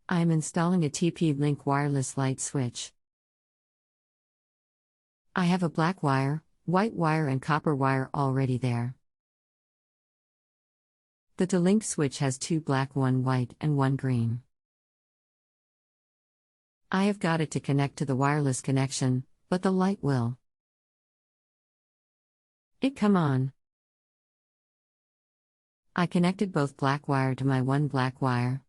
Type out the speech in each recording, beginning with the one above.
I am installing a TP-Link wireless light switch. I have a black wire, white wire and copper wire already there. The to-link switch has 2 black, 1 white and 1 green. I have got it to connect to the wireless connection, but the light will come on. I connected both black wire to my 1 black wire.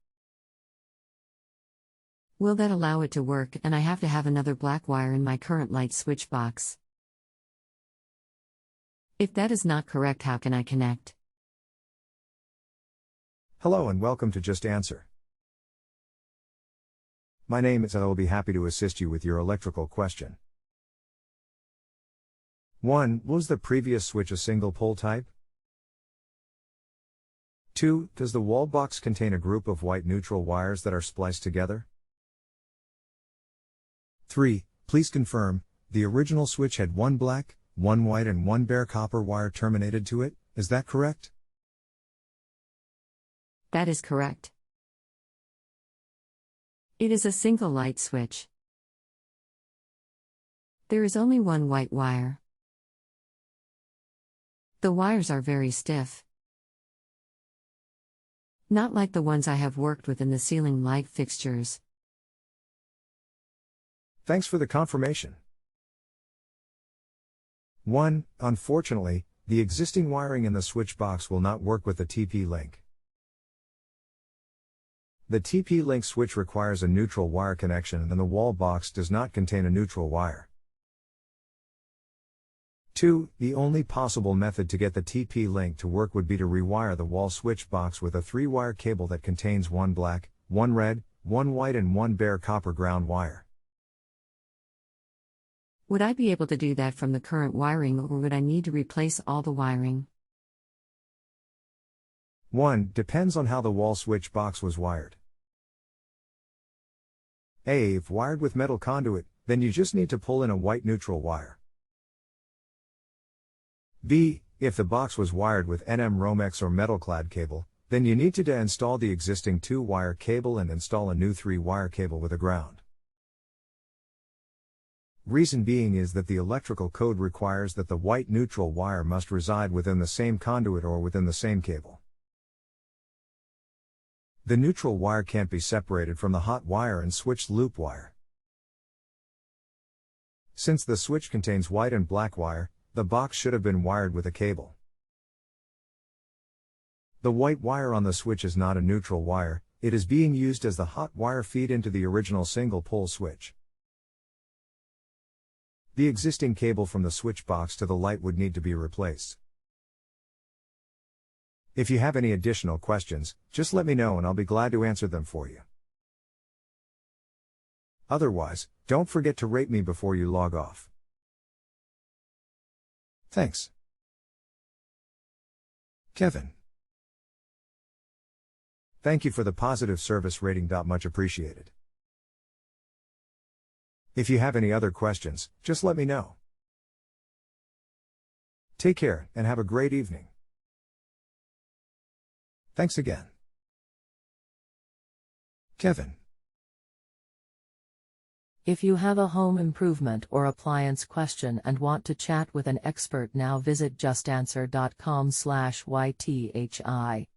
Will that allow it to work, and I have to have another black wire in my current light switch box? If that is not correct, how can I connect? Hello and welcome to Just Answer. My name is and I will be happy to assist you with your electrical question. 1. Was the previous switch a single pole type? 2. Does the wall box contain a group of white neutral wires that are spliced together? 3. Please confirm, the original switch had 1 black, 1 white and 1 bare copper wire terminated to it, is that correct? That is correct. It is a single light switch. There is only 1 white wire. The wires are very stiff. Not like the ones I have worked with in the ceiling light fixtures. Thanks for the confirmation. 1. Unfortunately, the existing wiring in the switch box will not work with the TP-Link. The TP-Link switch requires a neutral wire connection and the wall box does not contain a neutral wire. 2. The only possible method to get the TP-Link to work would be to rewire the wall switch box with a 3-wire cable that contains 1 black, 1 red, 1 white and 1 bare copper ground wire. Would I be able to do that from the current wiring, or would I need to replace all the wiring? 1. Depends on how the wall switch box was wired. A. If wired with metal conduit, then you just need to pull in a white neutral wire. B. If the box was wired with NM Romex or metal-clad cable, then you need to deinstall the existing 2-wire cable and install a new 3-wire cable with a ground. Reason being is that the electrical code requires that the white neutral wire must reside within the same conduit or within the same cable. The neutral wire can't be separated from the hot wire and switched loop wire. Since the switch contains white and black wire, the box should have been wired with a cable. The white wire on the switch is not a neutral wire, it is being used as the hot wire feed into the original single pole switch. The existing cable from the switch box to the light would need to be replaced. If you have any additional questions, just let me know and I'll be glad to answer them for you. Otherwise, don't forget to rate me before you log off. Thanks. Kevin. Thank you for the positive service rating. Much appreciated. If you have any other questions, just let me know. Take care and have a great evening. Thanks again. Kevin. If you have a home improvement or appliance question and want to chat with an expert now, visit justanswer.com/ythi.